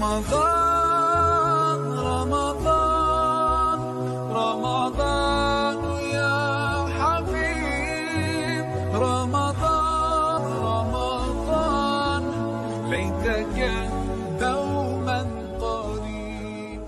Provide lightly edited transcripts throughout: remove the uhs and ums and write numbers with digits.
رمضان رمضان رمضان يا حبيب رمضان رمضان ليتك دوما قريب.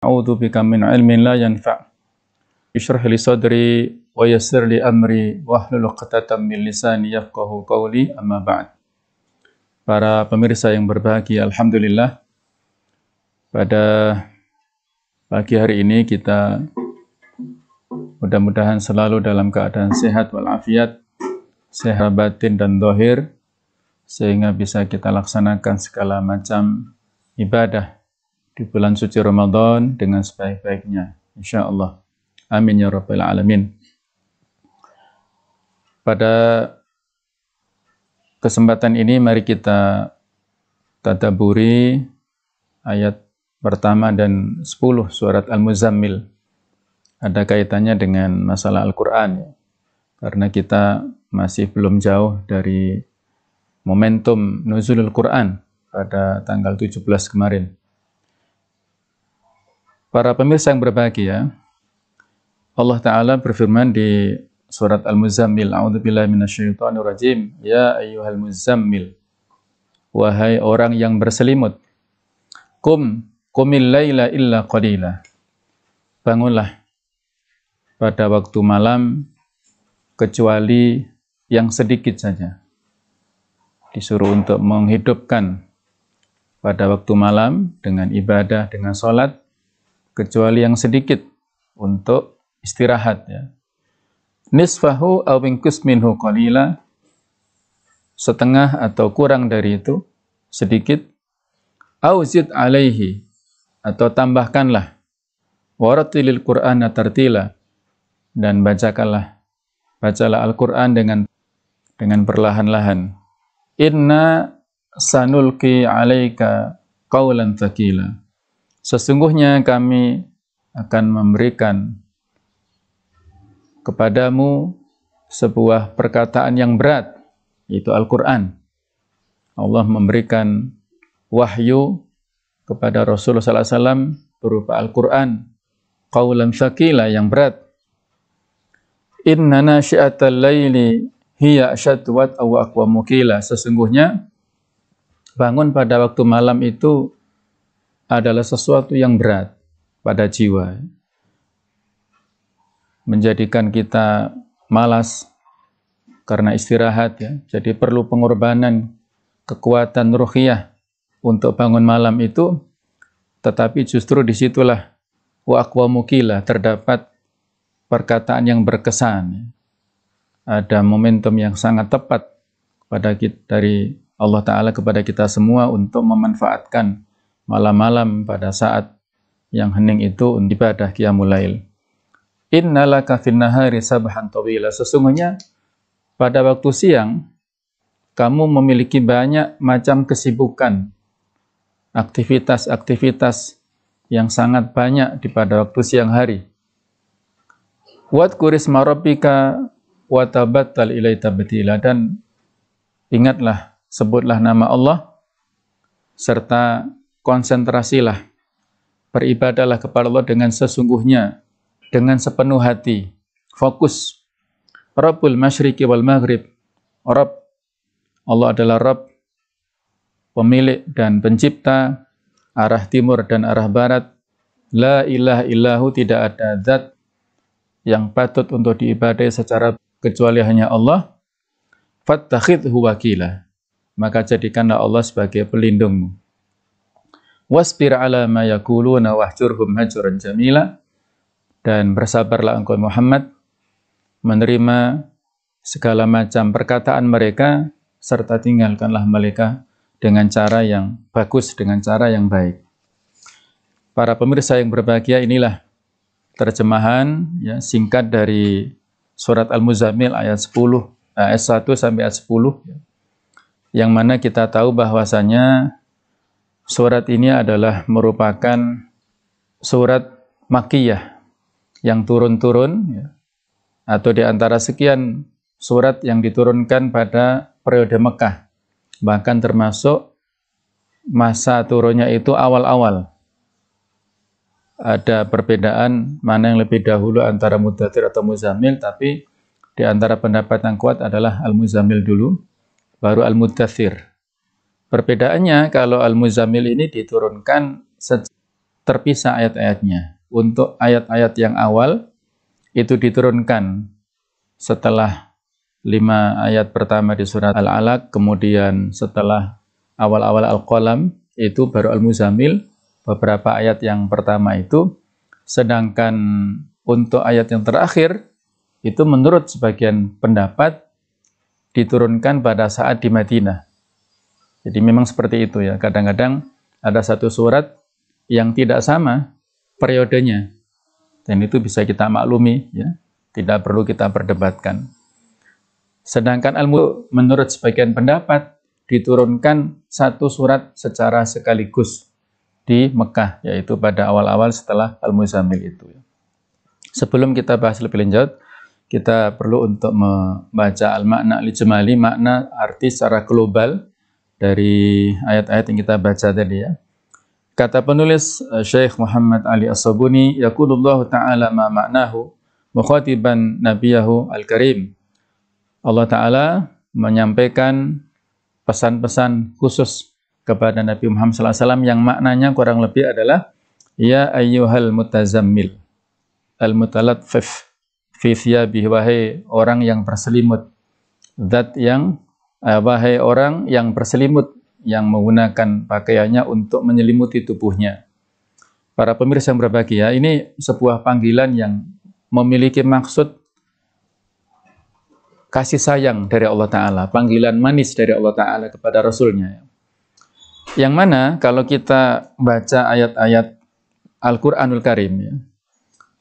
A'udzu bika min ilmin la yanfa'. Ishrah li sadri wa yassir li amri wahlul 'uqdatam min lisani yafqahu qawli, amma ba'd. Para pemirsa yang berbahagia, alhamdulillah pada pagi hari ini kita mudah-mudahan selalu dalam keadaan sehat walafiat, sehat batin dan zahir, sehingga bisa kita laksanakan segala macam ibadah di bulan suci Ramadan dengan sebaik-baiknya, insyaallah. Amin ya rabbal alamin. Pada kesempatan ini mari kita tadabburi ayat pertama dan 10 surat Al-Muzammil. Ada kaitannya dengan masalah Al-Qur'an, karena kita masih belum jauh dari momentum nuzulul Qur'an pada tanggal 17 kemarin. Para pemirsa yang berbahagia, Allah Ta'ala berfirman di surat Al-Muzammil, A'udzubillahi minasyaitonir rajim, ya ayyuhal muzammil, wahai orang yang berselimut, qumil laila illa qalila, bangunlah pada waktu malam kecuali yang sedikit saja. Disuruh untuk menghidupkan pada waktu malam dengan ibadah, dengan sholat, kecuali yang sedikit untuk istirahat, ya. Nisfahu aw inqus minhu qalila, setengah atau kurang dari itu, sedikit. Aw zid alaihi, atau tambahkanlah. Warattilil Qur'ana tartila, dan bacalah Al-Qur'an dengan perlahan-lahan. Inna sanulqi alaika qawlan tsaqila, sesungguhnya kami akan memberikan kepadamu sebuah perkataan yang berat, yaitu Al-Quran. Allah memberikan wahyu kepada Rasulullah SAW berupa Al-Quran, qawlan tsaqila, yang berat. Inna nasyi'atal laili hiya asyaddu wat'an wa aqwamu qila, sesungguhnya bangun pada waktu malam itu adalah sesuatu yang berat pada jiwa, menjadikan kita malas karena istirahat, ya. Jadi perlu pengorbanan kekuatan ruhiyah untuk bangun malam itu, tetapi justru disitulah wa aqwamu qila, terdapat perkataan yang berkesan. Ada momentum yang sangat tepat dari Allah Ta'ala kepada kita semua untuk memanfaatkan malam-malam pada saat yang hening itu untuk ibadah qiyamul lail. Innalaka fin nahari sabhan tawila, sesungguhnya pada waktu siang kamu memiliki banyak macam kesibukan, aktivitas-aktivitas yang sangat banyak pada waktu siang hari. Wadhkur isma rabbika wa tabattal ilaihi tabtila, dan ingatlah, sebutlah nama Allah serta konsentrasilah, beribadahlah kepada Allah dengan sesungguhnya, dengan sepenuh hati, fokus. Rabbul masyriqi wal maghrib, Rabb, Allah adalah Rabb, pemilik dan pencipta arah timur dan arah barat. La ilaha illahu, tidak ada zat yang patut untuk diibadai secara kecuali hanya Allah. Fattakhidhu wakila, maka jadikanlah Allah sebagai pelindungmu. Wasbir ala ma yaquluna wahjurhum hajran jamila, dan bersabarlah engkau Muhammad menerima segala macam perkataan mereka, serta tinggalkanlah mereka dengan cara yang bagus, dengan cara yang baik. Para pemirsa yang berbahagia, inilah terjemahan ya, singkat dari surat Al-Muzammil ayat 1 sampai ayat 10, yang mana kita tahu bahwasanya surat ini adalah merupakan surat Makkiyah yang turun-turun ya, atau di antara sekian surat yang diturunkan pada periode Mekah, bahkan termasuk masa turunnya itu awal-awal. Ada perbedaan mana yang lebih dahulu antara Mudaththir atau Muzammil, tapi di antara pendapat yang kuat adalah Al-Muzammil dulu, baru Al-Mudaththir. Perbedaannya, kalau Al-Muzammil ini diturunkan terpisah ayat-ayatnya. Untuk ayat-ayat yang awal, itu diturunkan setelah 5 ayat pertama di surat Al-Alaq, kemudian setelah awal-awal Al-Qalam, itu baru Al-Muzammil, beberapa ayat yang pertama itu. Sedangkan untuk ayat yang terakhir, itu menurut sebagian pendapat, diturunkan pada saat di Madinah. Jadi memang seperti itu ya, kadang-kadang ada satu surat yang tidak sama periodenya, dan itu bisa kita maklumi ya, tidak perlu kita perdebatkan. Sedangkan menurut sebagian pendapat diturunkan satu surat secara sekaligus di Mekah, yaitu pada awal-awal setelah Al-Muzammil itu. Sebelum kita bahas lebih lanjut, kita perlu untuk membaca al-makna al-ijmali, makna arti secara global dari ayat-ayat yang kita baca tadi ya. Kata penulis Syekh Muhammad Ali As-Sabuni, yaqulullahu ta'ala ma ma'nahu mukhatiban nabiyahu al-karim. Allah Ta'ala menyampaikan pesan-pesan khusus kepada Nabi Muhammad SAW yang maknanya kurang lebih adalah ya ayyuhal mutazammil al-mutalaffif fi thiyabihi, wahai orang yang berselimut, wahai orang yang berselimut, yang menggunakan pakaiannya untuk menyelimuti tubuhnya. Para pemirsa yang berbahagia, ini sebuah panggilan yang memiliki maksud kasih sayang dari Allah Ta'ala, panggilan manis dari Allah Ta'ala kepada Rasulnya. Yang mana kalau kita baca ayat-ayat Al-Quranul Karim ya,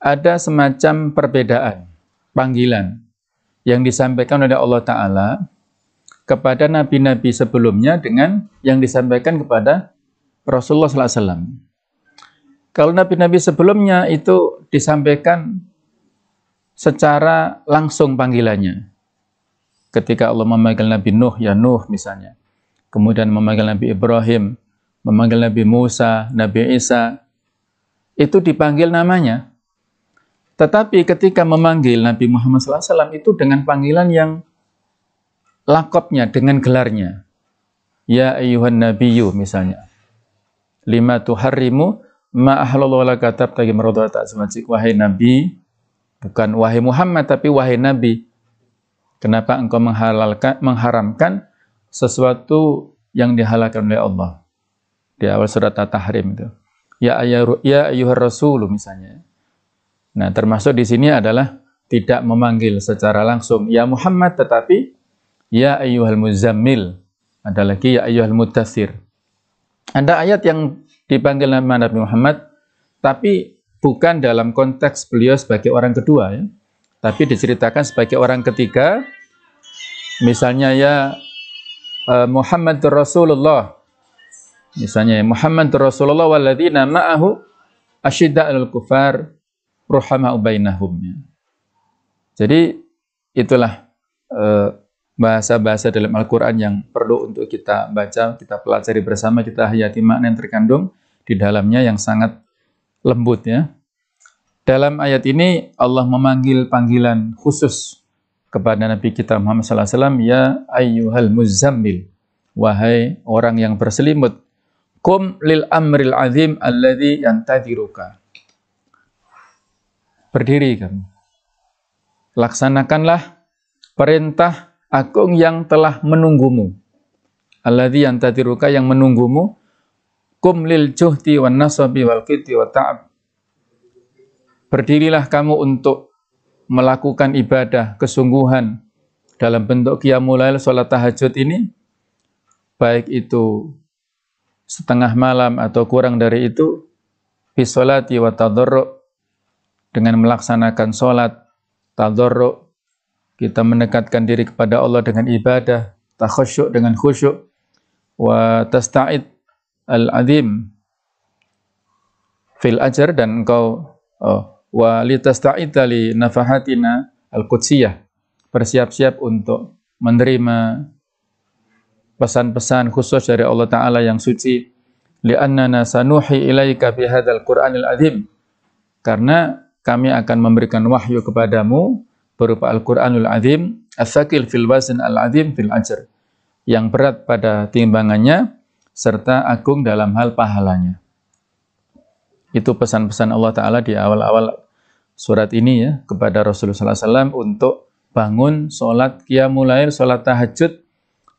ada semacam perbedaan panggilan yang disampaikan oleh Allah Ta'ala kepada nabi-nabi sebelumnya dengan yang disampaikan kepada Rasulullah SAW. Kalau nabi-nabi sebelumnya itu disampaikan secara langsung panggilannya. Ketika Allah memanggil Nabi Nuh, ya Nuh misalnya. Kemudian memanggil Nabi Ibrahim, memanggil Nabi Musa, Nabi Isa. Itu dipanggil namanya. Tetapi ketika memanggil Nabi Muhammad SAW itu dengan panggilan yang lakopnya, dengan gelarnya. Ya ayyuhan nabiyyu misalnya. Lima tuharrimu ma ahlallahu laka tabtaghi maradhata azwajik. Wahai Nabi, bukan wahai Muhammad, tapi wahai Nabi. Kenapa engkau mengharamkan sesuatu yang dihalalkan oleh Allah? Di awal surat At-Tahrim itu. Ya ayyuhar rasulu misalnya. Nah, termasuk di sini adalah tidak memanggil secara langsung ya Muhammad, tetapi ya ayyuhal muzammil. Ada lagi ya ayyuhal mudaththir. Ada ayat yang dipanggil nama Nabi Muhammad, tapi bukan dalam konteks beliau sebagai orang kedua ya, tapi diceritakan sebagai orang ketiga. Misalnya ya Muhammadur Rasulullah. Misalnya Muhammadur Rasulullah walladzina ma'ahu asyidda'ul kufar ruhama'u bainahum. Jadi itulah bahasa-bahasa dalam Al-Quran yang perlu untuk kita baca, kita pelajari bersama, kita hayati makna yang terkandung di dalamnya yang sangat lembut ya. Dalam ayat ini Allah memanggil panggilan khusus kepada Nabi kita Muhammad SAW, ya ayyuhal muzammil, wahai orang yang berselimut, kum lil amril azim alladhi yantadhiruka. Berdiri kamu, laksanakanlah perintah agung yang telah menunggumu. Alladzi yantadhiruka, yang menunggumu. Kum lil juhdi wan nasabi wal qiti wa ta'ab. Berdirilah kamu untuk melakukan ibadah kesungguhan dalam bentuk qiyamul lail, salat tahajud ini, baik itu setengah malam atau kurang dari itu, fi sholati wa tadarru', dengan melaksanakan salat tadarru', kita mendekatkan diri kepada Allah dengan ibadah, takhasyuk dengan khusyuk, wa tasta'id al-azim fil ajar, dan engkau wa litasta'idza li nafahatina al-qudsiyah, bersiap-siap untuk menerima pesan-pesan khusus dari Allah Ta'ala yang suci, li'annana sanuhi ilaika bi hadzal Qur'anil azim, karena kami akan memberikan wahyu kepadamu berupa Al-Qur'anul azim, as-sakil fil wazn al-azim fil ajr, yang berat pada timbangannya serta agung dalam hal pahalanya. Itu pesan-pesan Allah Ta'ala di awal-awal surat ini ya, kepada Rasulullah SAW untuk bangun sholat qiyamul lail, sholat tahajud,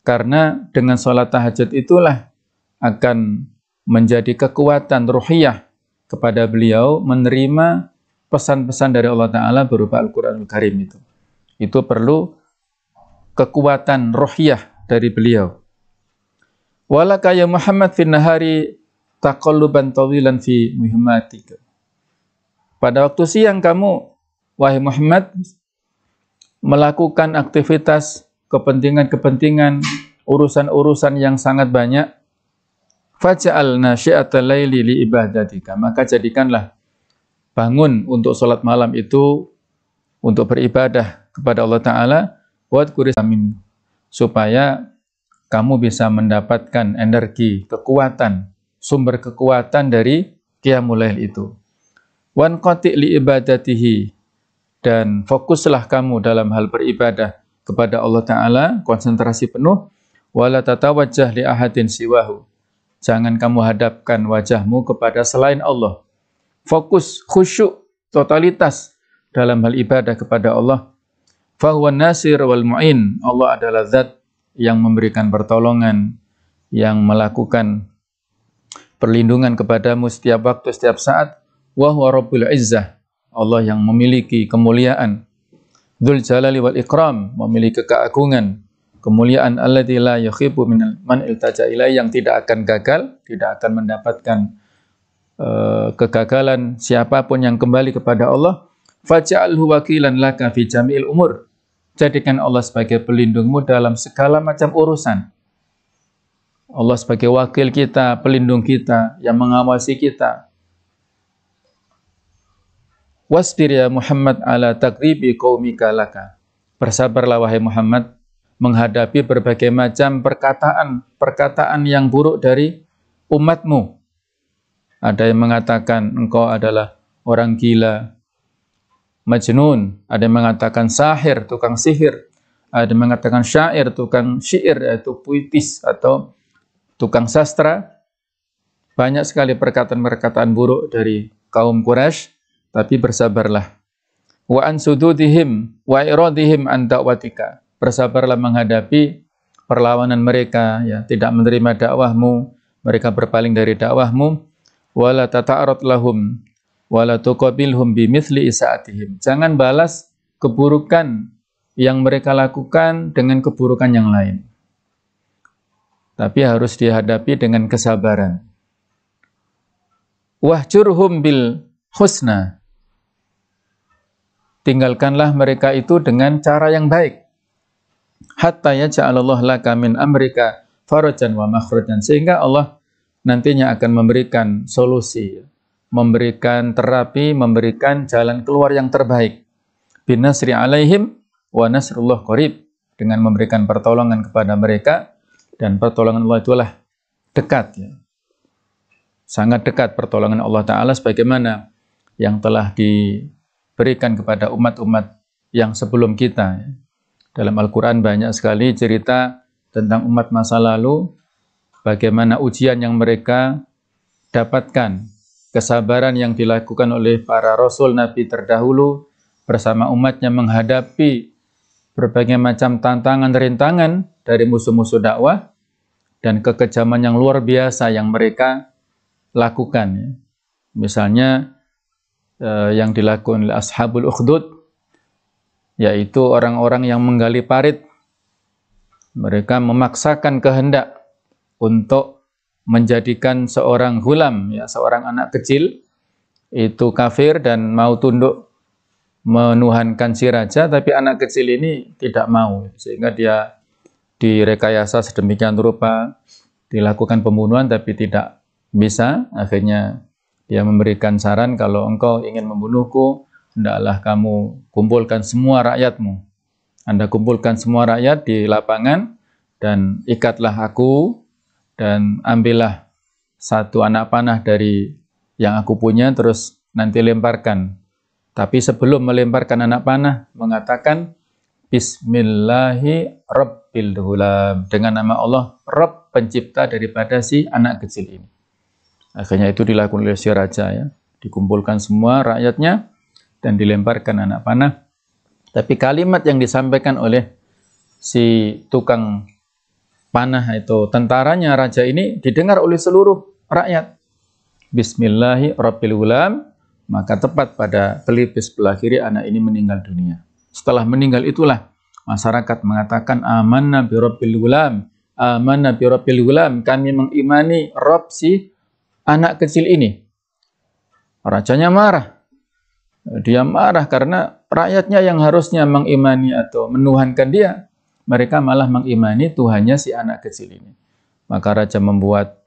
karena dengan sholat tahajud itulah akan menjadi kekuatan ruhiyah kepada beliau menerima pesan-pesan dari Allah Ta'ala berupa Al-Quranul Karim itu. Itu perlu kekuatan ruhiyah dari beliau. Walaka ya Muhammad fin nahari taqalluban tawilan fi muhimmatika. Pada waktu siang kamu, wahai Muhammad, melakukan aktivitas kepentingan-kepentingan, urusan-urusan yang sangat banyak. Faj'al nasyi'atal laili li ibadatika. Maka jadikanlah bangun untuk sholat malam itu untuk beribadah kepada Allah Ta'ala, wadhkuris amin, supaya kamu bisa mendapatkan energi, kekuatan, sumber kekuatan dari qiyamul lail itu. Wanqati' li ibadatihi, dan fokuslah kamu dalam hal beribadah kepada Allah Ta'ala, konsentrasi penuh. Wala tatawajjah li ahadin siwahu, jangan kamu hadapkan wajahmu kepada selain Allah. Fokus, khusyuk, totalitas dalam hal ibadah kepada Allah. Fahuwa nasir wal mu'in, Allah adalah zat yang memberikan pertolongan, yang melakukan perlindungan kepadamu setiap waktu, setiap saat. Wa huwa rabbul izzah, Allah yang memiliki kemuliaan. Dzul jalali wal ikram, memiliki keagungan, kemuliaan. Alladzi la yakhibu minal man iltaja ilaihi, yang tidak akan gagal, tidak akan mendapatkan kegagalan siapapun yang kembali kepada Allah. Faj'alhu wakilan laka fi jami'il umur, jadikan Allah sebagai pelindungmu dalam segala macam urusan. Allah sebagai wakil kita, pelindung kita, yang mengawasi kita. Wasbir ya Muhammad ala takribi qaumika laka, bersabarlah wahai Muhammad menghadapi berbagai macam perkataan yang buruk dari umatmu. Ada yang mengatakan engkau adalah orang gila, majnun, ada yang mengatakan sahir, tukang sihir, ada yang mengatakan syair, tukang syair, yaitu puitis atau tukang sastra. Banyak sekali perkataan-perkataan buruk dari kaum Quraisy, tapi bersabarlah. Wa an sududihim wa iradihim an da'watika, bersabarlah menghadapi perlawanan mereka, ya, tidak menerima dakwahmu, mereka berpaling dari dakwahmu. Wala tata'arad lahum wala tuqabilhum bimithli isaatihim, jangan balas keburukan yang mereka lakukan dengan keburukan yang lain, tapi harus dihadapi dengan kesabaran. Wahjurhum bil husna, tinggalkanlah mereka itu dengan cara yang baik. Hatta yaj'alallahu laka min amrika farajan wa makhrajan, sehingga Allah nantinya akan memberikan solusi, memberikan terapi, memberikan jalan keluar yang terbaik. Binasri alaihim wa nasrullah qarib, dengan memberikan pertolongan kepada mereka, dan pertolongan Allah itulah dekat, ya. Sangat dekat pertolongan Allah Ta'ala sebagaimana yang telah diberikan kepada umat-umat yang sebelum kita, ya. Dalam Al-Quran banyak sekali cerita tentang umat masa lalu, bagaimana ujian yang mereka dapatkan, kesabaran yang dilakukan oleh para rasul nabi terdahulu bersama umatnya menghadapi berbagai macam tantangan rintangan dari musuh-musuh dakwah, dan kekejaman yang luar biasa yang mereka lakukan, ya. Misalnya yang dilakukan oleh Ashabul Ukhdud, yaitu orang-orang yang menggali parit. Mereka memaksakan kehendak untuk menjadikan seorang ghulam, ya, seorang anak kecil itu kafir dan mau tunduk menuhankan si raja, tapi anak kecil ini tidak mau, sehingga dia direkayasa sedemikian rupa, dilakukan pembunuhan tapi tidak bisa. Akhirnya dia memberikan saran, kalau engkau ingin membunuhku, hendaklah kamu kumpulkan semua rakyatmu. Anda kumpulkan semua rakyat di lapangan dan ikatlah aku dan ambillah satu anak panah dari yang aku punya, terus nanti lemparkan. Tapi sebelum melemparkan anak panah, mengatakan Bismillahi Rabbil Ghulam, dengan nama Allah, Rabb pencipta daripada si anak kecil ini. Akhirnya itu dilakukan oleh si raja, ya. Dikumpulkan semua rakyatnya dan dilemparkan anak panah. Tapi kalimat yang disampaikan oleh si tukang panah itu, tentaranya raja ini, didengar oleh seluruh rakyat. Bismillahi Rabbil Ghulam, maka tepat pada pelipis sebelah kiri anak ini meninggal dunia. Setelah meninggal itulah masyarakat mengatakan amanna bi Rabbil Ghulam, amanna bi Rabbil Ghulam, kami mengimani Rabb si anak kecil ini. Rajanya marah. Dia marah karena rakyatnya yang harusnya mengimani atau menuhankan dia, mereka malah mengimani Tuhannya si anak kecil ini. Maka raja membuat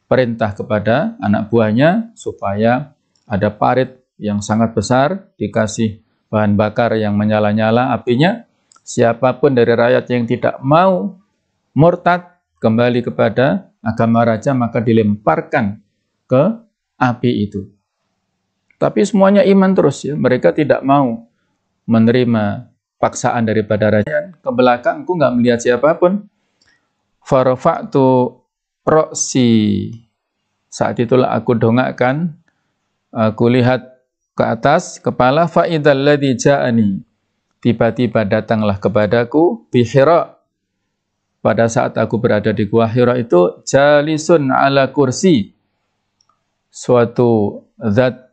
perintah kepada anak buahnya supaya ada parit yang sangat besar, dikasih bahan bakar yang menyala-nyala apinya. Siapapun dari rakyat yang tidak mau murtad kembali kepada agama raja, maka dilemparkan ke api itu. Tapi semuanya iman terus, ya. Mereka tidak mau menerima paksaan daripada raja. Ke belakang, aku nggak melihat siapapun. Farafa'tu ro'si. Saat itulah aku dongakkan, aku lihat ke atas kepala, fa'idhal ladzi ja'ani. Tiba-tiba datanglah kepadaku bi Hira. Pada saat aku berada di gua Hira itu, jalisun ala kursi. Suatu zat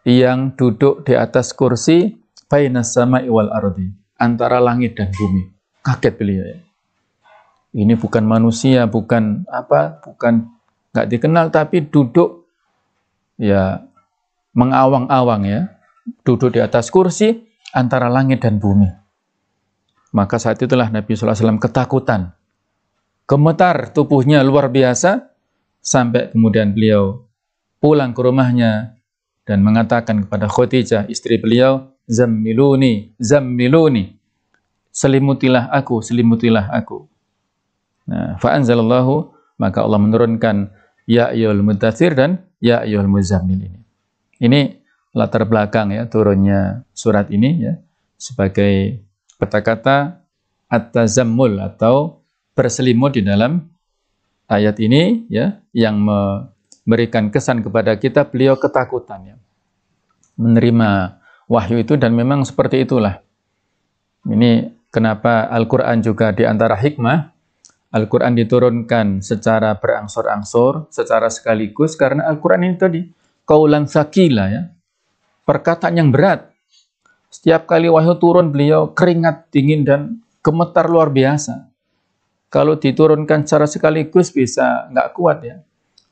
yang duduk di atas kursi bainas sama'i wal ardi, antara langit dan bumi. Kaget beliau, ya. Ini bukan manusia, bukan apa, bukan nggak dikenal, tapi duduk ya mengawang-awang, ya. Duduk di atas kursi antara langit dan bumi. Maka saat itulah Nabi SAW ketakutan. Gemetar tubuhnya luar biasa, sampai kemudian beliau pulang ke rumahnya dan mengatakan kepada Khadijah, istri beliau, Zammiluni, Zammiluni, selimutilah aku, selimutilah aku. Nah, fa'anzalallahu, maka Allah menurunkan Ya ayyuhal muddatsir dan Ya ayyuhal muzammil ini. Ini latar belakang, ya, turunnya surat ini, ya, sebagai kata-kata at-tazammul atau berselimut di dalam ayat ini, ya, yang memberikan kesan kepada kita beliau ketakutan, ya, menerima wahyu itu, dan memang seperti itulah. Ini kenapa Al-Quran juga di antara hikmah, Al-Quran diturunkan secara berangsur-angsur, secara sekaligus, karena Al-Quran ini tadi qaulan tsaqila, ya, perkataan yang berat. Setiap kali wahyu turun, beliau keringat dingin dan gemetar luar biasa. Kalau diturunkan secara sekaligus bisa nggak kuat, ya.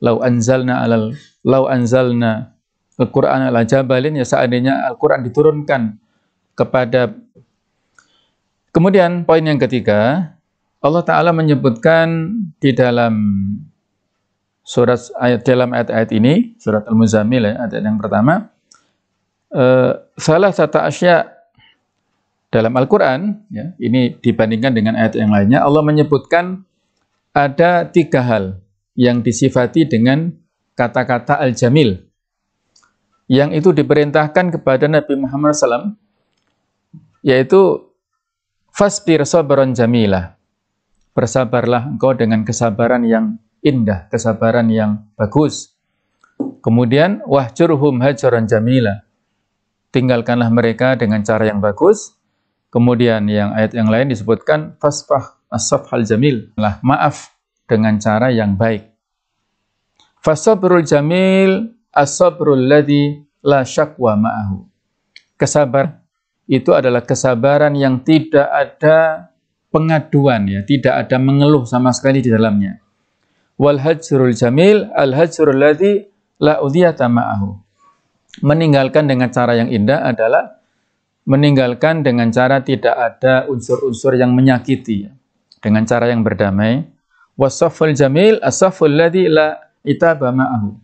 Lau anzalna Al-Quran ala jabalin, ya, seandainya Al-Quran diturunkan kepada. Kemudian poin yang ketiga, Allah Ta'ala menyebutkan di dalam dalam ayat-ayat ini, surat Al-Muzammil, ya, ayat yang pertama, salah satu asya dalam Al-Quran, ya, ini dibandingkan dengan ayat yang lainnya, Allah menyebutkan ada 3 hal yang disifati dengan kata-kata Al-Jamil, yang itu diperintahkan kepada Nabi Muhammad SAW, yaitu fasbir sabran jamilah, bersabarlah engkau dengan kesabaran yang indah, kesabaran yang bagus. Kemudian wahjurhum hajaran jamila, tinggalkanlah mereka dengan cara yang bagus. Kemudian yang ayat yang lain disebutkan fasfah as-safhal jamil, lah maaf dengan cara yang baik. Fasabrul jamil as-sabrul ladzi la syakwa ma'ahu. Kesabaran itu adalah kesabaran yang tidak ada pengaduan, ya, tidak ada mengeluh sama sekali di dalamnya. Wal hajrul jamil al-hajrul ladzi la udhiyata ma'ahu. Meninggalkan dengan cara yang indah adalah meninggalkan dengan cara tidak ada unsur-unsur yang menyakiti, ya, dengan cara yang berdamai. Wasaful jamil as-saful ladzi la itaba ma'ahu.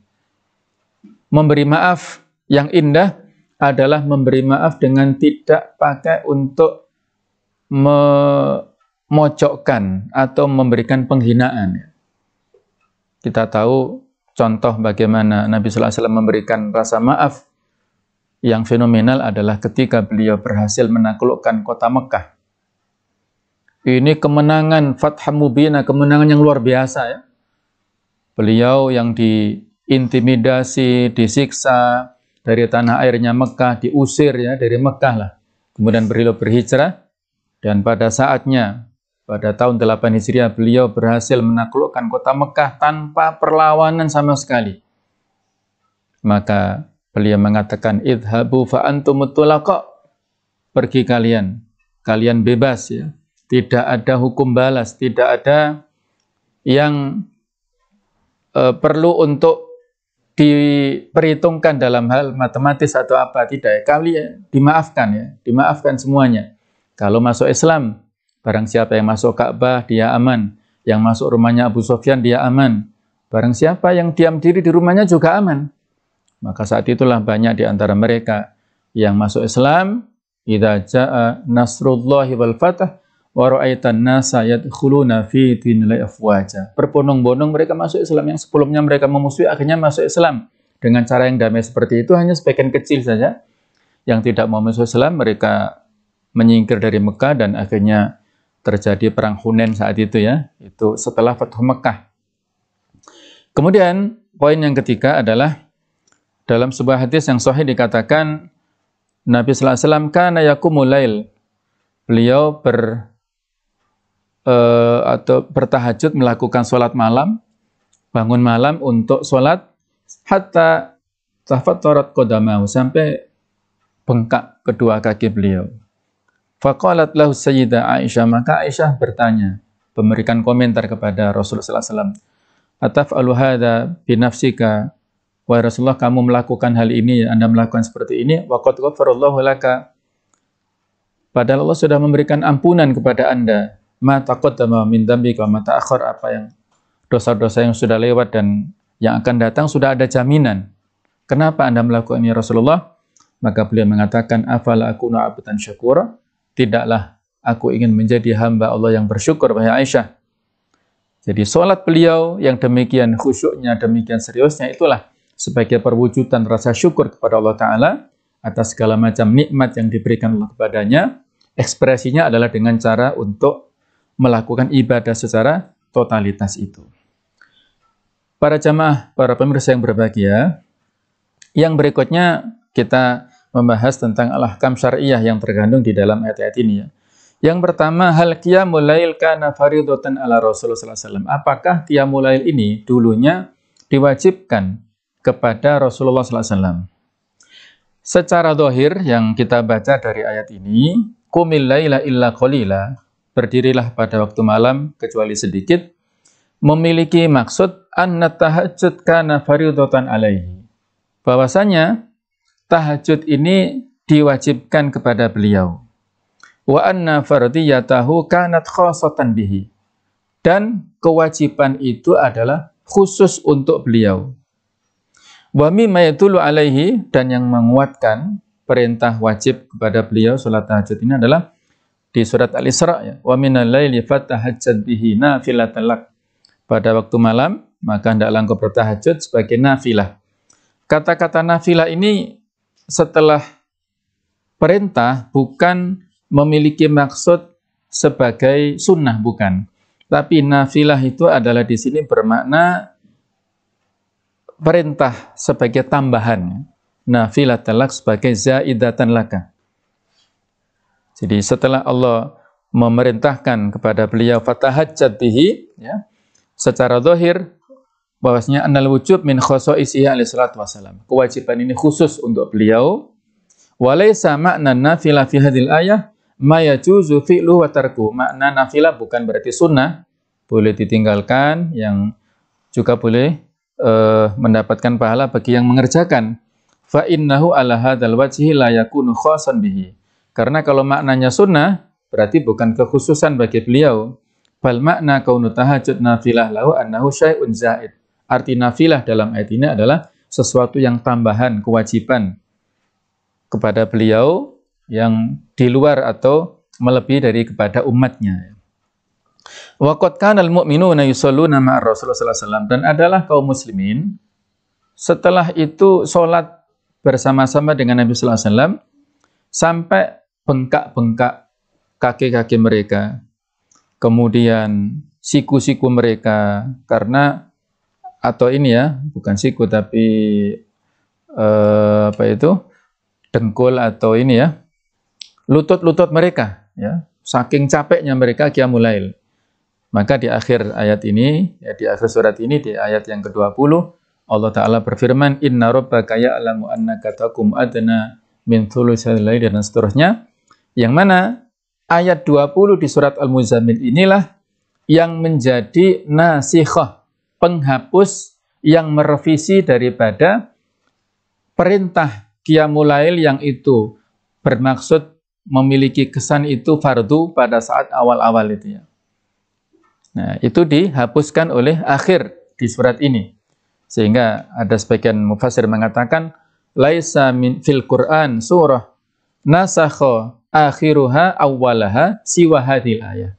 Memberi maaf yang indah adalah memberi maaf dengan tidak pakai untuk memojokkan atau memberikan penghinaan. Kita tahu contoh bagaimana Nabi sallallahu alaihi wasallam memberikan rasa maaf yang fenomenal adalah ketika beliau berhasil menaklukkan kota Mekah. Ini kemenangan Fathah Mubina, kemenangan yang luar biasa, ya. Beliau yang diintimidasi, disiksa dari tanah airnya Mekah, diusir, ya, dari Mekah lah. Kemudian beliau berhijrah, dan pada saatnya, pada tahun 8 Hijriah, beliau berhasil menaklukkan kota Mekah tanpa perlawanan sama sekali. Maka beliau mengatakan, idhabu fa'antumut tulaqa. Pergi kalian, kalian bebas, ya. Tidak ada hukum balas, tidak ada yang perlu untuk diperhitungkan dalam hal matematis atau apa, tidak. Kalian dimaafkan, ya, dimaafkan semuanya. Kalau masuk Islam, barang siapa yang masuk Ka'bah, dia aman. Yang masuk rumahnya Abu Sufyan, dia aman. Barang siapa yang diam diri di rumahnya juga aman. Maka saat itulah banyak di antara mereka yang masuk Islam. Idza jaa nasrullahi wal fath wa ra'aitan nasa yadkhuluna fi dinillahi afwaja. Berbondong-bondong mereka masuk Islam. Yang sebelumnya mereka memusuhi, akhirnya masuk Islam. Dengan cara yang damai seperti itu, hanya sebagian kecil saja yang tidak mau masuk Islam. Mereka menyingkir dari Mekah dan akhirnya terjadi perang Hunain saat itu, ya. Itu setelah Fathu Mekah. Kemudian poin yang ketiga adalah dalam sebuah hadis yang sahih dikatakan Nabi sallallahu alaihi wasallam kana yaqumul lail. Beliau bertahajud, melakukan sholat malam, bangun malam untuk sholat hatta tafattarat qadamahu, sampai bengkak kedua kaki beliau. Faqalat lahu sayyidah Aisyah, maka Aisyah bertanya, memberikan komentar kepada Rasulullah sallallahu alaihi wasallam, ataf'alu hadza bi nafsika, wahai Rasulullah, kamu melakukan hal ini, Anda melakukan seperti ini, wa qad ghafarallahu laka, padahal Allah sudah memberikan ampunan kepada Anda, ma taqaddama min dzambika wa ma ta'akhkhar, apa yang dosa-dosa yang sudah lewat dan yang akan datang sudah ada jaminan. Kenapa Anda melakukan ini, Rasulullah? Maka beliau mengatakan, afala akunu abdan syakura, tidaklah aku ingin menjadi hamba Allah yang bersyukur, wahai Aisyah. Jadi sholat beliau yang demikian khusyuknya, demikian seriusnya, itulah sebagai perwujudan rasa syukur kepada Allah Ta'ala atas segala macam nikmat yang diberikan Allah kepadanya. Ekspresinya adalah dengan cara untuk melakukan ibadah secara totalitas itu. Para jamaah, para pemirsa yang berbahagia, yang berikutnya kita membahas tentang al-ahkam syar'iyah yang terkandung di dalam ayat-ayat ini, ya. Yang pertama, hal qiyamul lail kana faridatan ala Rasulullah sallallahu alaihi wasallam. Apakah qiyamul lail ini dulunya diwajibkan kepada Rasulullah sallallahu alaihi wasallam? Secara zahir yang kita baca dari ayat ini, qumil laila illa qalila, berdirilah pada waktu malam kecuali sedikit, memiliki maksud anna tahajjud kana faridatan alaihi. Bahwasanya tahajud ini diwajibkan kepada beliau. Wa anna fardiyatahu kanat khassatan bihi. Dan kewajiban itu adalah khusus untuk beliau. Wa mimma yadullu alaihi, dan yang menguatkan perintah wajib kepada beliau salat tahajud ini adalah di surat Al-Isra, ya. Wa minal laili fatahajjad bihi nafilatan lak. Pada waktu malam maka hendaklah engkau bertahajud sebagai nafilah. Kata-kata nafilah ini setelah perintah bukan memiliki maksud sebagai sunnah, bukan. Tapi nafilah itu adalah di sini bermakna perintah sebagai tambahan. Nafilah talak sebagai zaidatan laka. Jadi setelah Allah memerintahkan kepada beliau fatahajjad bihi, ya, secara zahir bahwasanya annal wujub min khosa'isihi alaihi salatu wassalam. Kewajiban ini khusus untuk beliau. Walaysa makna nafilah fi hadhil ayah ma yajuzu fi'lu wa tarku. Makna nafilah bukan berarti sunnah, boleh ditinggalkan, yang juga boleh mendapatkan pahala bagi yang mengerjakan. Fa innahu ala hadzal wajhi la yakunu khassan bihi. Karena kalau maknanya sunnah berarti bukan kekhususan bagi beliau. Bal makna kaunu tahajjud nafilah lahu annahu syai'un zaid. Arti nafilah dalam ayat ini adalah sesuatu yang tambahan, kewajiban kepada beliau yang di luar atau melebihi dari kepada umatnya. Wa qad kana al-mu'minuna yusholluna ma'a Rasulullah sallallahu alaihi wasallam, dan adalah kaum muslimin setelah itu salat bersama-sama dengan Nabi sallallahu alaihi wasallam sampai bengkak-bengkak kaki-kaki mereka, kemudian siku-siku mereka, karena atau ini ya, bukan siku tapi dengkul atau ini ya, lutut-lutut mereka ya, saking capeknya mereka qiyamul lail. Maka di akhir ayat ini, ya, di akhir surat ini, di ayat yang ke-20, Allah Ta'ala berfirman, Inna rabbaka ya'lamu annaka taqumu adna min thulutsil laili, dan seterusnya. Yang mana ayat 20 di surat Al-Muzammil inilah yang menjadi nasikhah, penghapus yang merevisi daripada perintah qiyamul lail yang itu bermaksud memiliki kesan itu fardu pada saat awal-awal itu ya. Nah, itu dihapuskan oleh akhir di surat ini. Sehingga ada sebagian mufassir mengatakan laisa min fil Qur'an surah nasakha akhiruha awwalaha siwa hadhil ayah.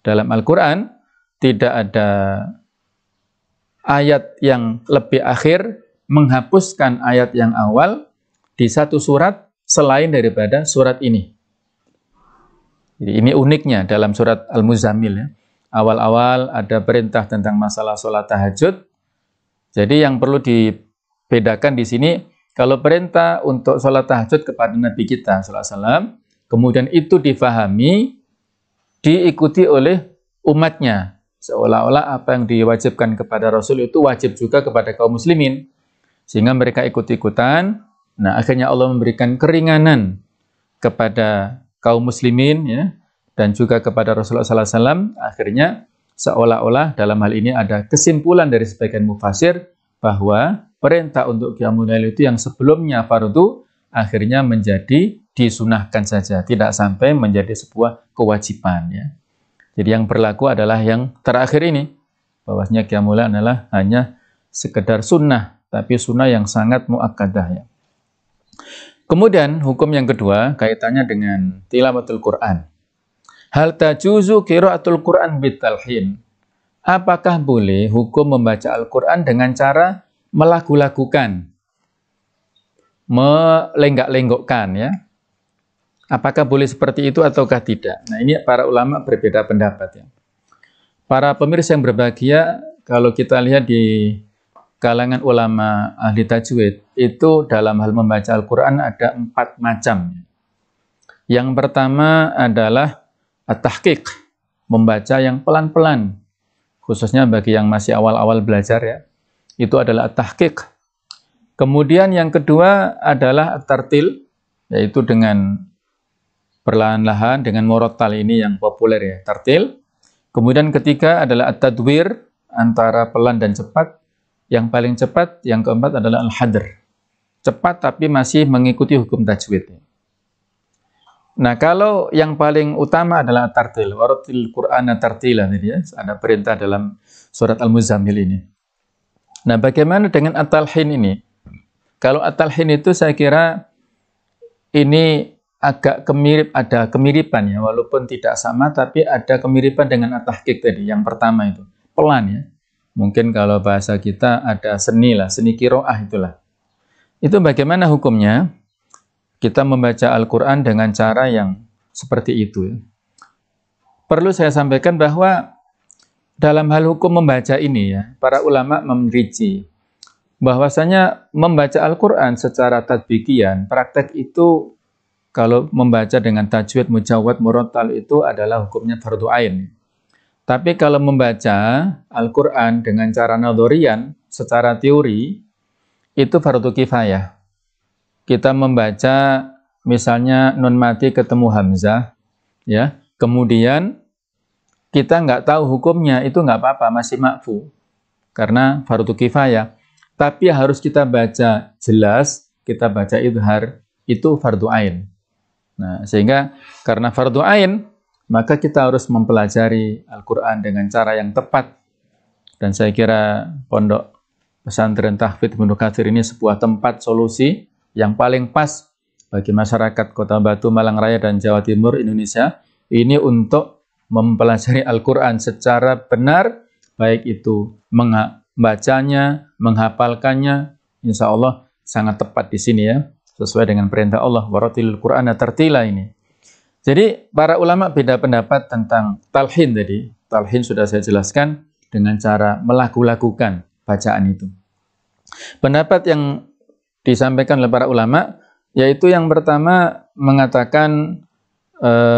Dalam Al-Qur'an tidak ada ayat yang lebih akhir menghapuskan ayat yang awal di satu surat selain daripada surat ini. Jadi ini uniknya dalam surat Al-Muzammil ya. Awal-awal ada perintah tentang masalah sholat tahajud. Jadi yang perlu dibedakan di sini, kalau perintah untuk sholat tahajud kepada Nabi kita SAW, kemudian itu difahami, diikuti oleh umatnya. Seolah-olah apa yang diwajibkan kepada Rasul itu wajib juga kepada kaum muslimin. Sehingga mereka ikut-ikutan. Nah, akhirnya Allah memberikan keringanan kepada kaum muslimin ya, dan juga kepada Rasulullah SAW. Akhirnya seolah-olah dalam hal ini ada kesimpulan dari sebagian mufassir bahwa perintah untuk qiyamul lail itu yang sebelumnya fardu akhirnya menjadi disunahkan saja, tidak sampai menjadi sebuah kewajiban ya. Jadi yang berlaku adalah yang terakhir ini, bahwasanya qiyamul lail adalah hanya sekedar sunnah, tapi sunnah yang sangat muakkadah ya. Kemudian hukum yang kedua kaitannya dengan tilawatul Quran. Hal tajuzu qiraatul Quran bitalhin. Apakah boleh hukum membaca Al-Quran dengan cara melagu-lagukan, melenggak-lenggokkan ya? Apakah boleh seperti itu ataukah tidak? Nah, ini para ulama berbeda pendapat ya. Para pemirsa yang berbahagia, kalau kita lihat di kalangan ulama ahli tajwid, itu dalam hal membaca Al-Quran ada 4 macam. Yang pertama adalah at-tahqiq, membaca yang pelan-pelan, khususnya bagi yang masih awal-awal belajar ya, itu adalah at-tahqiq. Kemudian yang kedua adalah at-tartil, yaitu dengan perlahan-lahan, dengan murattal, ini yang populer ya, tartil. Kemudian ketiga adalah at-tadwir, antara pelan dan cepat. Yang paling cepat, yang keempat adalah al-hadr, cepat tapi masih mengikuti hukum tajwid. Nah, kalau yang paling utama adalah tartil, waratil Qur'ana tartila, ya, ada perintah dalam surat Al-Muzammil ini. Nah, bagaimana dengan at-talhin ini? Kalau at-talhin itu saya kira ini agak ada kemiripan ya, walaupun tidak sama, tapi ada kemiripan dengan at-tahqiq tadi, yang pertama itu, pelan ya. Mungkin kalau bahasa kita ada seni lah, seni qiraah itulah. Itu bagaimana hukumnya? Kita membaca Al-Quran dengan cara yang seperti itu. Perlu saya sampaikan bahwa dalam hal hukum membaca ini ya, para ulama merinci bahwasanya membaca Al-Quran secara tadbiqiyan, praktek itu kalau membaca dengan tajwid, mujawwad, murattal itu adalah hukumnya fardhu ain. Tapi kalau membaca Al-Quran dengan cara nadhorian, secara teori, itu fardhu kifayah. Kita membaca misalnya nun mati ketemu hamzah, ya, kemudian kita nggak tahu hukumnya, itu nggak apa-apa, masih makfu, karena fardu kifayah. Tapi harus kita baca jelas, kita baca idhar, itu fardu ain. Nah, sehingga karena fardu ain, maka kita harus mempelajari Al-Quran dengan cara yang tepat. Dan saya kira Pondok Pesantren Tahfidz Ibnu Katsir ini sebuah tempat solusi yang paling pas bagi masyarakat Kota Batu, Malang Raya, dan Jawa Timur Indonesia ini untuk mempelajari Al-Quran secara benar, baik itu membacanya, menghafalkannya, insya Allah sangat tepat di sini ya, sesuai dengan perintah Allah, waratilil Qur'ana tartila ini. Jadi para ulama beda pendapat tentang talhin tadi. Talhin sudah saya jelaskan dengan cara melaku-lakukan bacaan itu. Pendapat yang disampaikan oleh para ulama yaitu yang pertama mengatakan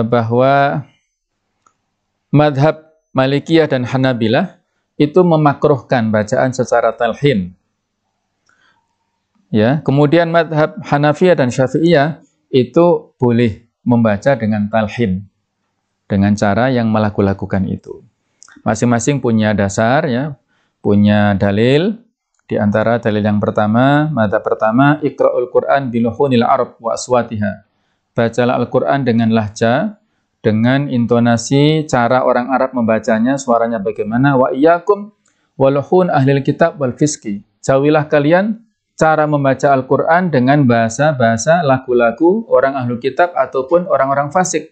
bahwa madhab Malikiyah dan Hanabilah itu memakruhkan bacaan secara talhin. Ya, kemudian madhab Hanafiyah dan Syafi'iyah itu boleh membaca dengan talhin, dengan cara yang melaku-lakukan itu. Masing-masing punya dasar, ya, punya dalil. Di antara dalil yang pertama, madhab pertama, Iqra'ul Qur'an biluhunil Arab wa aswatiha. Bacalah Al-Quran dengan lahja, dengan intonasi cara orang Arab membacanya, suaranya bagaimana. Wa iyyakum waluhun ahlil kitab wal fiski. Jauhilah kalian cara membaca Al-Quran dengan bahasa-bahasa lagu-lagu orang ahlul kitab ataupun orang-orang fasik.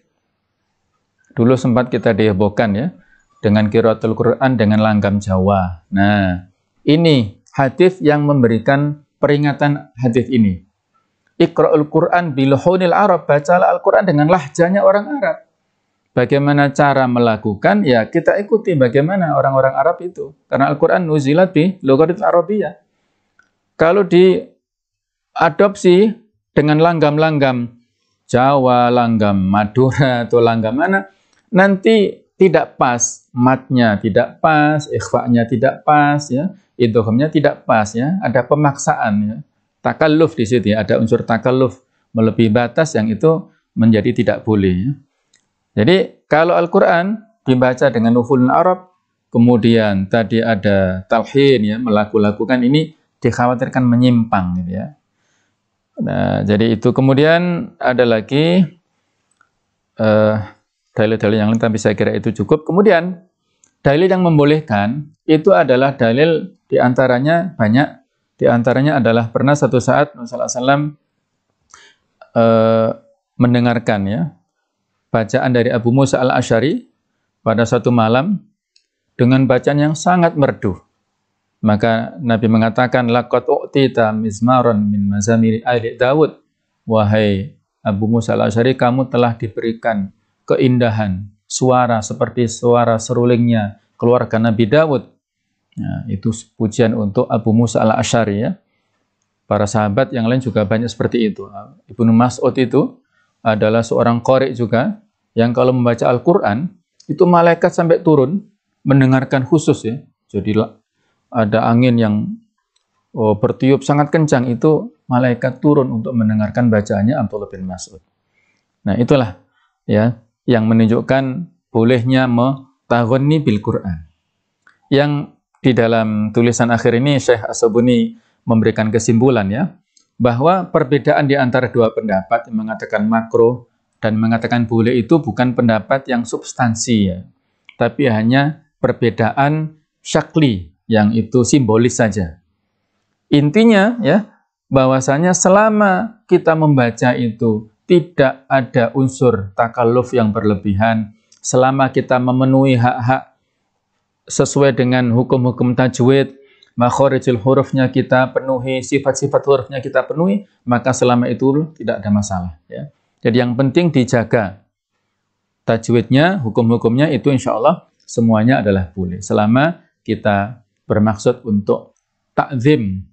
Dulu sempat kita dihebohkan ya, dengan qiraatul Quran dengan langgam Jawa. Nah, ini hadis yang memberikan peringatan hadis ini. Iqra'ul Quran biluhunil Arab, bacalah Al-Quran dengan lahjanya orang Arab. Bagaimana cara melakukan? Ya, kita ikuti bagaimana orang-orang Arab itu. Karena Al-Quran nuzilat bi lughatil Arabiyyah. Kalau diadopsi dengan langgam-langgam Jawa, langgam Madura, atau langgam mana, nanti tidak pas, matnya tidak pas, ikhfa'nya tidak pas, ya, idghamnya tidak pas, ya, ada pemaksaan, ya, takalluf di situ, ya, ada unsur takalluf melebihi batas yang itu menjadi tidak boleh. Ya. Jadi kalau Al-Quran dibaca dengan nufulun Arab, kemudian tadi ada talhin, ya, melaku-lakukan, ini dikhawatirkan menyimpang, gitu ya. Nah, jadi itu. Kemudian ada lagi dalil-dalil yang lain, tapi saya kira itu cukup. Kemudian dalil yang membolehkan itu adalah dalil diantaranya banyak. Diantaranya adalah pernah satu saat Rasulullah SAW mendengarkan, ya, bacaan dari Abu Musa al-Asy'ari pada satu malam dengan bacaan yang sangat merdu. Maka Nabi mengatakan, laqad u'tita mizmaron min mazamiri ali Daud. Wahai Abu Musa al-Asy'ari, kamu telah diberikan keindahan suara seperti suara serulingnya keluarga Nabi Daud. Nah, itu pujian untuk Abu Musa al-Asy'ari, ya. Para sahabat yang lain juga banyak seperti itu. Ibnu Mas'ud itu adalah seorang qari juga yang kalau membaca Al-Quran itu malaikat sampai turun mendengarkan khusus, ya. Jadi ada angin yang bertiup sangat kencang, itu malaikat turun untuk mendengarkan bacaannya Abdullah bin Mas'ud. Nah, itulah, ya, yang menunjukkan bolehnya mutaghanni bil Quran. Yang di dalam tulisan akhir ini Syekh As-Sabuni memberikan kesimpulan, ya, bahwa perbedaan di antara dua pendapat yang mengatakan makruh dan mengatakan boleh itu bukan pendapat yang substansi, ya, tapi hanya perbedaan syakli yang itu simbolis saja. Intinya, ya, bahwasanya selama kita membaca itu tidak ada unsur takalluf yang berlebihan, selama kita memenuhi hak-hak sesuai dengan hukum-hukum tajwid, makharijul hurufnya kita penuhi, sifat-sifat hurufnya kita penuhi, maka selama itu tidak ada masalah, ya. Jadi yang penting dijaga tajwidnya, hukum-hukumnya, itu insya Allah semuanya adalah boleh. Selama kita bermaksud untuk ta'zim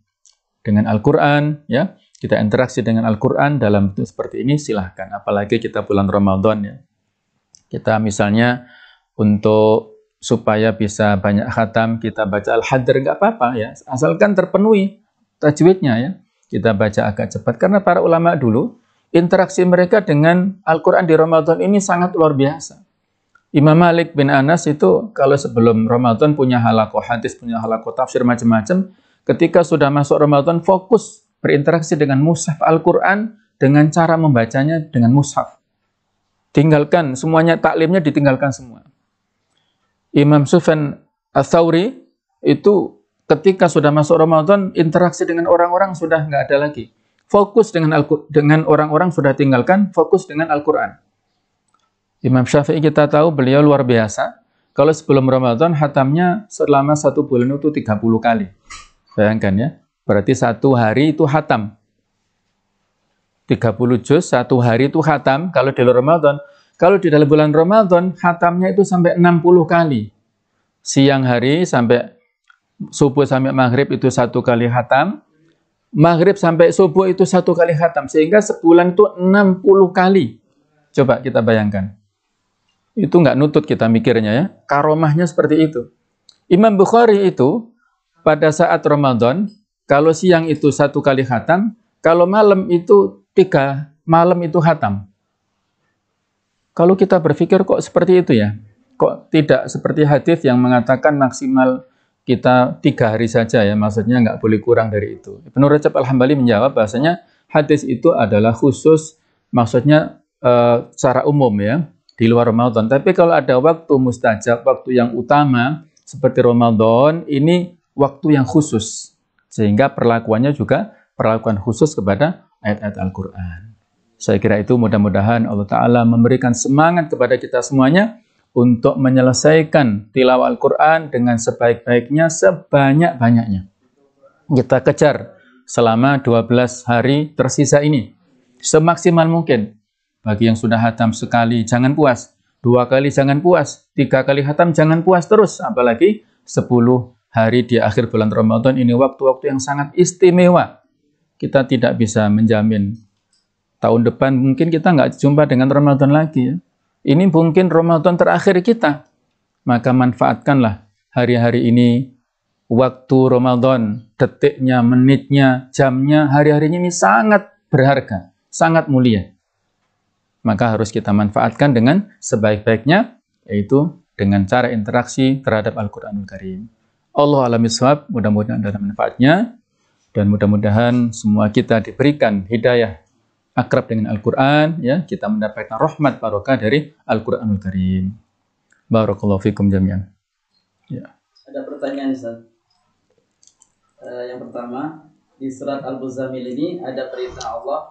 dengan Al-Quran, ya, kita interaksi dengan Al-Quran dalam bentuk seperti ini, silahkan. Apalagi kita bulan Ramadan, ya. Kita misalnya untuk supaya bisa banyak khatam, kita baca Al-Hadr, nggak apa-apa, ya, asalkan terpenuhi tajwidnya, ya. Kita baca agak cepat, karena para ulama dulu interaksi mereka dengan Al-Quran di Ramadan ini sangat luar biasa. Imam Malik bin Anas itu kalau sebelum Ramadan punya halaqah hadis, punya halaqah tafsir macam-macam, ketika sudah masuk Ramadan fokus berinteraksi dengan mushaf Al-Quran dengan cara membacanya dengan mushaf. Tinggalkan semuanya, taklimnya ditinggalkan semua. Imam Sufyan Ats-Tsauri itu ketika sudah masuk Ramadan, interaksi dengan orang-orang sudah nggak ada lagi. Fokus dengan orang-orang sudah tinggalkan, fokus dengan Al-Quran. Imam Syafi'i kita tahu beliau luar biasa. Kalau sebelum Ramadan, hatamnya selama 1 bulan itu 30 kali. Bayangkan ya, berarti 1 hari itu hatam. 30 juz, 1 hari itu hatam kalau di Ramadan. Kalau di dalam bulan Ramadan, hatamnya itu sampai 60 kali. Siang hari sampai subuh sampai maghrib itu 1 kali hatam. Maghrib sampai subuh itu 1 kali hatam. Sehingga sebulan itu 60 kali. Coba kita bayangkan. Itu nggak nutut kita mikirnya ya. Karomahnya seperti itu. Imam Bukhari itu pada saat Ramadan, kalau siang itu 1 kali hatam, kalau malam itu 3 malam itu hatam. Kalau kita berpikir kok seperti itu ya? Kok tidak seperti hadis yang mengatakan maksimal kita 3 hari saja ya, maksudnya nggak boleh kurang dari itu. Ibnu Rajab Al-Hambali menjawab bahasanya hadis itu adalah khusus, maksudnya secara umum ya, di luar Ramadan. Tapi kalau ada waktu mustajab, waktu yang utama seperti Ramadan, ini waktu yang khusus. Sehingga perlakuannya juga perlakuan khusus kepada ayat-ayat Al-Quran. Saya kira itu mudah-mudahan Allah Ta'ala memberikan semangat kepada kita semuanya untuk menyelesaikan tilawah Al-Quran dengan sebaik-baiknya, sebanyak-banyaknya. Kita kejar selama 12 hari tersisa ini. Semaksimal mungkin. Bagi yang sudah hatam sekali, jangan puas. 2 kali jangan puas. 3 kali hatam jangan puas terus. Apalagi 10 hari di akhir bulan Ramadan ini waktu-waktu yang sangat istimewa. Kita tidak bisa menjamin tahun depan mungkin kita nggak jumpa dengan Ramadan lagi ya. Ini mungkin Ramadan terakhir kita. Maka manfaatkanlah hari-hari ini, waktu Ramadan, detiknya, menitnya, jamnya, hari-harinya ini sangat berharga, sangat mulia. Maka harus kita manfaatkan dengan sebaik-baiknya, yaitu dengan cara interaksi terhadap Al-Quranul Karim. Allah a'lam bishawab, mudah-mudahan ada manfaatnya, dan mudah-mudahan semua kita diberikan hidayah akrab dengan Al-Quran, ya, kita mendapatkan rahmat barokah dari Al-Quranul Karim. Barakallahu fikum jami'an. Ya. Ada pertanyaan, Ustaz. Yang pertama, di surat Al-Muzammil ini ada perintah Allah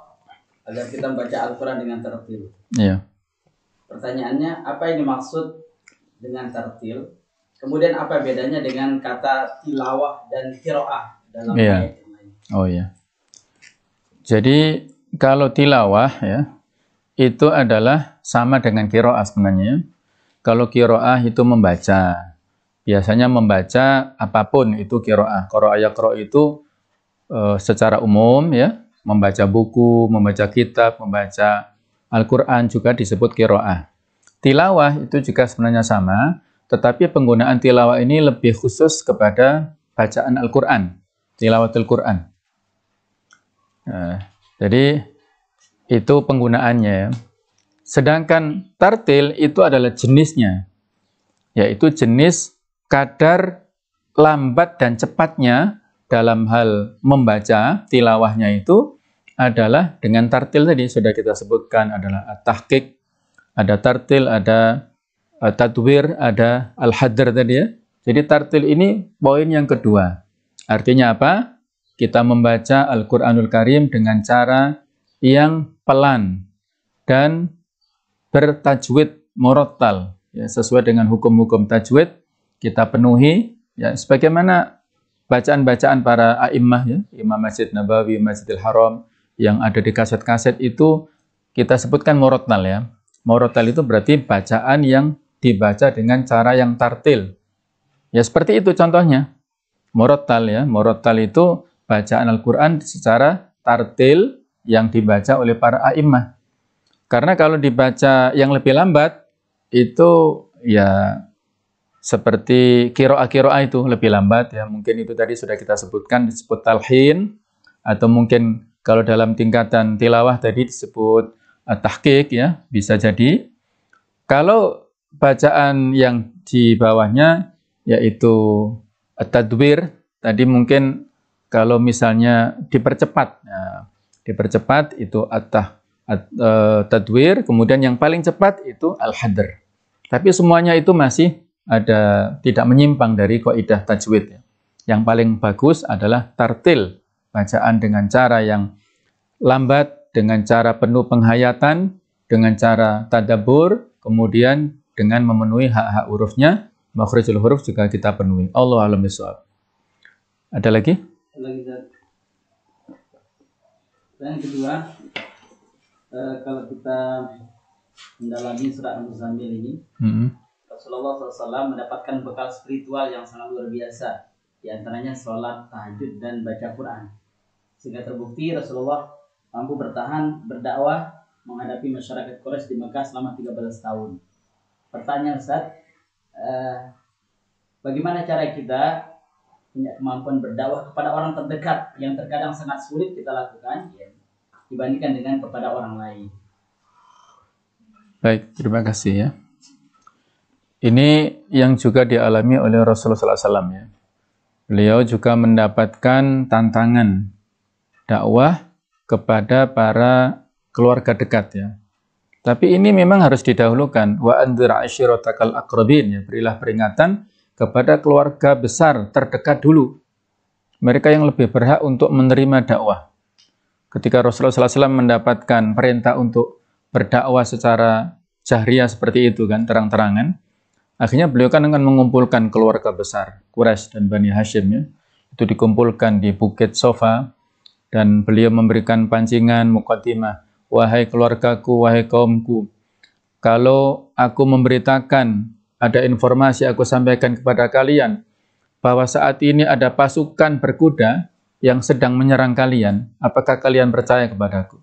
agar kita membaca Al-Quran dengan tartil. Ya. Pertanyaannya, apa yang dimaksud dengan tartil? Kemudian apa bedanya dengan kata tilawah dan qiraah dalam ayat yang lain? Oh iya. Jadi kalau tilawah ya, itu adalah sama dengan qiraah sebenarnya. Kalau qiraah itu membaca. Biasanya membaca apapun itu qiraah. Qiraah itu secara umum ya, membaca buku, membaca kitab, membaca Al-Quran juga disebut qiraah. Tilawah itu juga sebenarnya sama, tetapi penggunaan tilawah ini lebih khusus kepada bacaan Al-Quran, tilawatul Quran. Jadi itu penggunaannya. Sedangkan tartil itu adalah jenisnya, yaitu jenis kadar lambat dan cepatnya dalam hal membaca tilawahnya itu adalah dengan tartil tadi sudah kita sebutkan, adalah tahqiq, ada tartil, ada tadwir, ada al-hadr tadi ya. Jadi tartil ini poin yang kedua. Artinya apa? Kita membaca Al-Quranul Karim dengan cara yang pelan dan bertajwid murattal, ya, sesuai dengan hukum-hukum tajwid kita penuhi, ya, sebagaimana bacaan-bacaan para a'immah, ya, Imam Masjid Nabawi, Masjidil Haram yang ada di kaset-kaset itu kita sebutkan murattal ya. Murattal itu berarti bacaan yang dibaca dengan cara yang tartil. Ya seperti itu contohnya. Murattal ya, murattal itu bacaan Al-Quran secara tartil yang dibaca oleh para a'immah. Karena kalau dibaca yang lebih lambat, itu ya seperti qiraah itu lebih lambat ya. Mungkin itu tadi sudah kita sebutkan, disebut talhin, atau mungkin Kalau dalam tingkatan tilawah tadi disebut tahqiq ya, bisa jadi. Kalau bacaan yang di bawahnya yaitu tadwir, tadi mungkin kalau misalnya dipercepat. Nah, dipercepat itu tadwir, kemudian yang paling cepat itu al-hadr. Tapi semuanya itu masih ada tidak menyimpang dari kaidah tajwid ya. Yang paling bagus adalah tartil, bacaan dengan cara yang lambat, dengan cara penuh penghayatan, dengan cara tadabbur, kemudian dengan memenuhi hak-hak hurufnya, makhrijul huruf juga kita penuhi. Allahu a'lam bishawab. Ada lagi? Yang kedua, kalau kita mendalami surat Al-Muzammil ini, Rasulullah SAW mendapatkan bekal spiritual yang sangat luar biasa, di antaranya sholat, tahajud, dan baca Quran. Sehingga terbukti Rasulullah mampu bertahan berdakwah menghadapi masyarakat Quraisy di Mekah selama 13 tahun. Pertanyaan Ustaz, bagaimana cara kita punya kemampuan berdakwah kepada orang terdekat yang terkadang sangat sulit kita lakukan ya, dibandingkan dengan kepada orang lain? Baik, terima kasih ya. Ini yang juga dialami oleh Rasulullah SAW ya. Beliau juga mendapatkan tantangan dakwah kepada para keluarga dekat ya. Tapi ini memang harus didahulukan. Wa anzir ashiratakal aqrabin ya, berilah peringatan kepada keluarga besar terdekat dulu. Mereka yang lebih berhak untuk menerima dakwah. Ketika Rasulullah SAW mendapatkan perintah untuk berdakwah secara jahriyah seperti itu kan, terang-terangan, akhirnya beliau kan akan mengumpulkan keluarga besar Quraisy dan Bani Hashim ya. Itu dikumpulkan di Bukit Sofa dan beliau memberikan pancingan muqaddimah. Wahai keluargaku, wahai kaumku, kalau aku memberitakan ada informasi aku sampaikan kepada kalian bahwa saat ini ada pasukan berkuda yang sedang menyerang kalian, apakah kalian percaya kepadaku?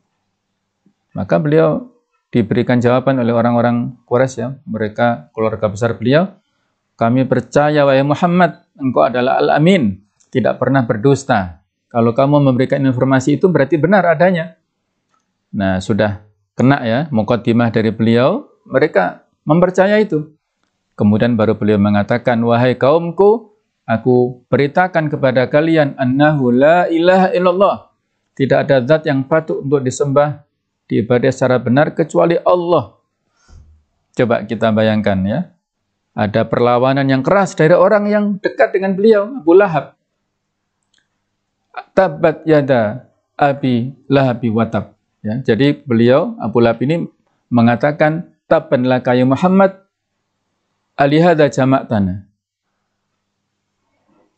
Maka beliau diberikan jawaban oleh orang-orang Quraisy ya, mereka keluarga besar beliau, kami percaya wahai Muhammad, engkau adalah al-amin, tidak pernah berdusta. Kalau kamu memberikan informasi itu berarti benar adanya. Nah, sudah kena ya muqaddimah dari beliau, mereka mempercayai itu. Kemudian baru beliau mengatakan, wahai kaumku, aku beritakan kepada kalian annahu la ilaha illallah. Tidak ada zat yang patut untuk disembah, diibadah secara benar kecuali Allah. Coba kita bayangkan ya. Ada perlawanan yang keras dari orang yang dekat dengan beliau, Abu Lahab. Tabbat yada abi lahabi watab. Ya, jadi beliau, Abu Lahab ini mengatakan, tabban laka ya Muhammad, alihada jama'tana.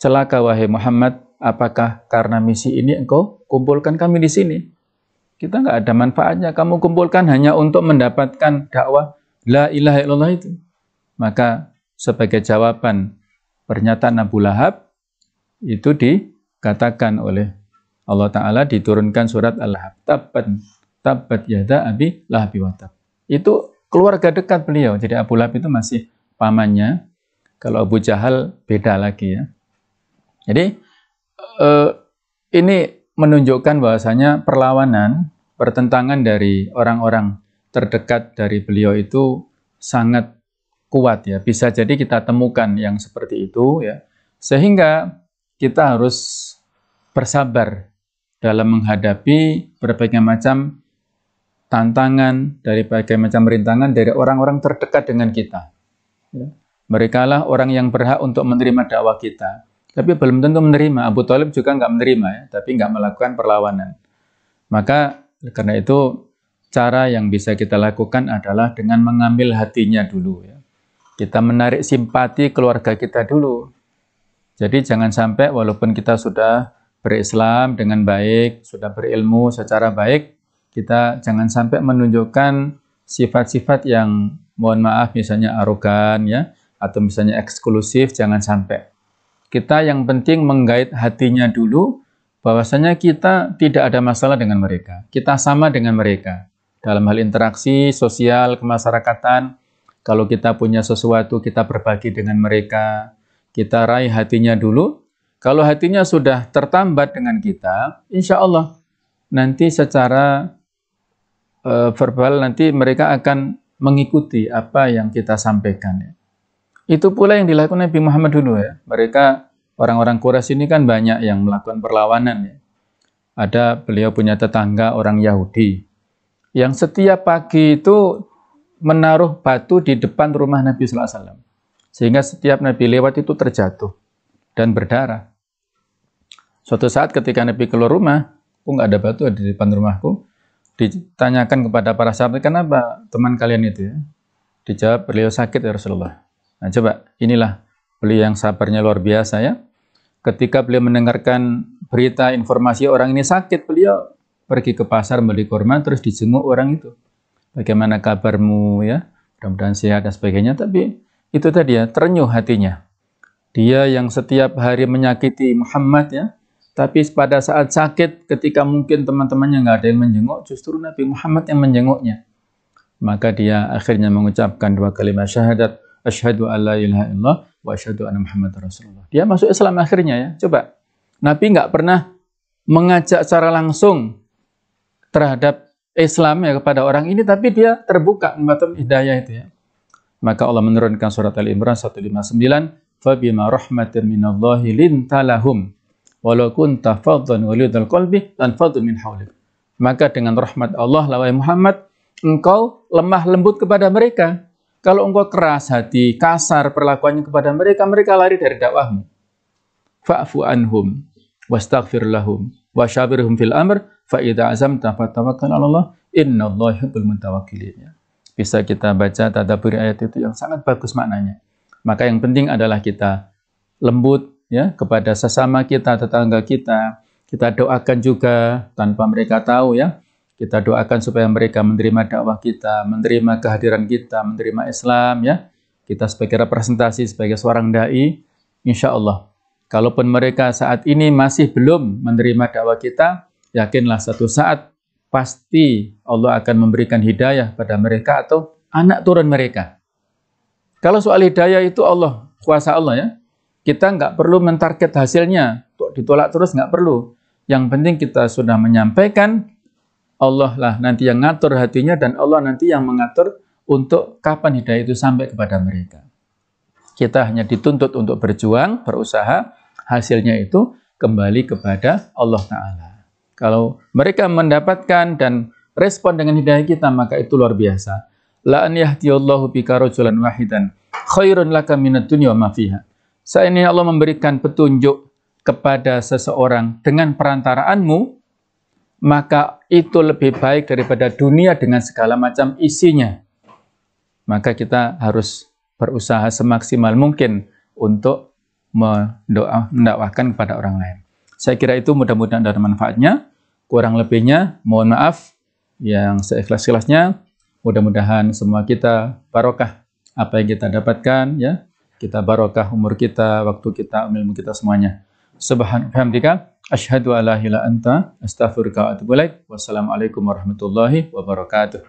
Celaka wahai Muhammad, apakah karena misi ini engkau kumpulkan kami di sini? Kita nggak ada manfaatnya, kamu kumpulkan hanya untuk mendapatkan dakwah la ilaha illallah itu. Maka sebagai jawaban pernyataan Abu Lahab, itu dikatakan oleh Allah Ta'ala, diturunkan surat Al-Lahab. Tabbat yada abi lahabi watab. Itu keluarga dekat beliau. Jadi Abu Lahab itu masih pamannya. Kalau Abu Jahal beda lagi ya. Jadi ini menunjukkan bahwasanya perlawanan, pertentangan dari orang-orang terdekat dari beliau itu sangat kuat ya. Bisa jadi kita temukan yang seperti itu ya. Sehingga kita harus bersabar dalam menghadapi berbagai macam tantangan, dari berbagai macam rintangan dari orang-orang terdekat dengan kita. Ya. Mereka lah orang yang berhak untuk menerima dakwah kita. Tapi belum tentu menerima. Abu Thalib juga nggak menerima ya, tapi nggak melakukan perlawanan. Maka karena itu cara yang bisa kita lakukan adalah dengan mengambil hatinya dulu ya. Kita menarik simpati keluarga kita dulu. Jadi jangan sampai walaupun kita sudah berislam dengan baik, sudah berilmu secara baik, kita jangan sampai menunjukkan sifat-sifat yang mohon maaf misalnya arogan ya, atau misalnya eksklusif, jangan sampai. Kita yang penting menggait hatinya dulu, bahwasanya kita tidak ada masalah dengan mereka. Kita sama dengan mereka. Dalam hal interaksi sosial, kemasyarakatan, kalau kita punya sesuatu, kita berbagi dengan mereka, kita raih hatinya dulu. Kalau hatinya sudah tertambat dengan kita, insya Allah nanti secara verbal nanti mereka akan mengikuti apa yang kita sampaikan. Ya. Itu pula yang dilakukan Nabi Muhammad dulu ya. Mereka orang-orang Quraisy ini kan banyak yang melakukan perlawanan ya. Ada beliau punya tetangga orang Yahudi yang setiap pagi itu menaruh batu di depan rumah Nabi sallallahu alaihi wasallam. Sehingga setiap Nabi lewat itu terjatuh dan berdarah. Suatu saat ketika Nabi keluar rumah, kok nggak ada batu di depan rumahku? Ditanyakan kepada para sahabat, kenapa teman kalian itu ya? Dijawab, beliau sakit ya Rasulullah. Nah coba, inilah beliau yang sabarnya luar biasa ya. Ketika beliau mendengarkan berita informasi orang ini sakit, beliau pergi ke pasar membeli kurma, terus dijenguk orang itu. Bagaimana kabarmu ya? Mudah-mudahan sehat dan sebagainya. Tapi itu tadi ya, terenyuh hatinya. Dia yang setiap hari menyakiti Muhammad ya, tapi pada saat sakit, ketika mungkin teman-temannya nggak ada yang menjenguk, justru Nabi Muhammad yang menjenguknya. Maka dia akhirnya mengucapkan 2 kalimat syahadat, asyhadu alla ilaha illallah wa asyhadu anna Muhammadar Rasulullah. Dia masuk Islam akhirnya ya. Coba, Nabi nggak pernah mengajak secara langsung terhadap Islam ya kepada orang ini, tapi dia terbuka membatalkan hidayah itu ya. Maka Allah menurunkan surat Al-Imran 159, fabima rahmatin minallahi lintalahum walau kunta faddan walidul qalbi lan faddu min haulik. Maka dengan rahmat Allah wahai Muhammad, engkau lemah lembut kepada mereka. Kalau engkau keras hati, kasar perlakuannya kepada mereka, mereka lari dari dakwahmu. Fa'fu anhum wastaghfir lahum wasyabirhum fil amr fa idza azamta fatawakkal 'ala Allah innallaha yuhibbul mutawakkilin. Bisa kita baca tadabbur ayat itu yang sangat bagus maknanya. Maka yang penting adalah kita lembut ya kepada sesama kita, tetangga kita. Kita doakan juga tanpa mereka tahu ya. Kita doakan supaya mereka menerima dakwah kita, menerima kehadiran kita, menerima Islam ya. Kita sebagai representasi, sebagai seorang dai, insya Allah. Kalaupun mereka saat ini masih belum menerima dakwah kita, yakinlah satu saat pasti Allah akan memberikan hidayah pada mereka atau anak turun mereka. Kalau soal hidayah itu Allah, kuasa Allah ya. Kita nggak perlu mentarget hasilnya, ditolak terus nggak perlu. Yang penting kita sudah menyampaikan, Allah lah nanti yang ngatur hatinya dan Allah nanti yang mengatur untuk kapan hidayah itu sampai kepada mereka. Kita hanya dituntut untuk berjuang, berusaha, hasilnya itu kembali kepada Allah Ta'ala. Kalau mereka mendapatkan dan respon dengan hidayah kita, maka itu luar biasa. La an yahdiyallahu bika rajulan wahidan khairun laka minad dunya wa ma fiha. Seandainya Allah memberikan petunjuk kepada seseorang dengan perantaraanmu, maka itu lebih baik daripada dunia dengan segala macam isinya. Maka kita harus berusaha semaksimal mungkin untuk mendakwahkan kepada orang lain. Saya kira itu mudah-mudahan ada manfaatnya. Kurang lebihnya, mohon maaf yang seikhlas-ikhlasnya. Mudah-mudahan semua kita barokah apa yang kita dapatkan ya. Kita barokah umur kita, waktu kita, ilmu kita semuanya. Subhanallah, asyhadu alla ilaha illa anta, astaghfiruka wa atubu ilaik. Wassalamualaikum warahmatullahi wabarakatuh.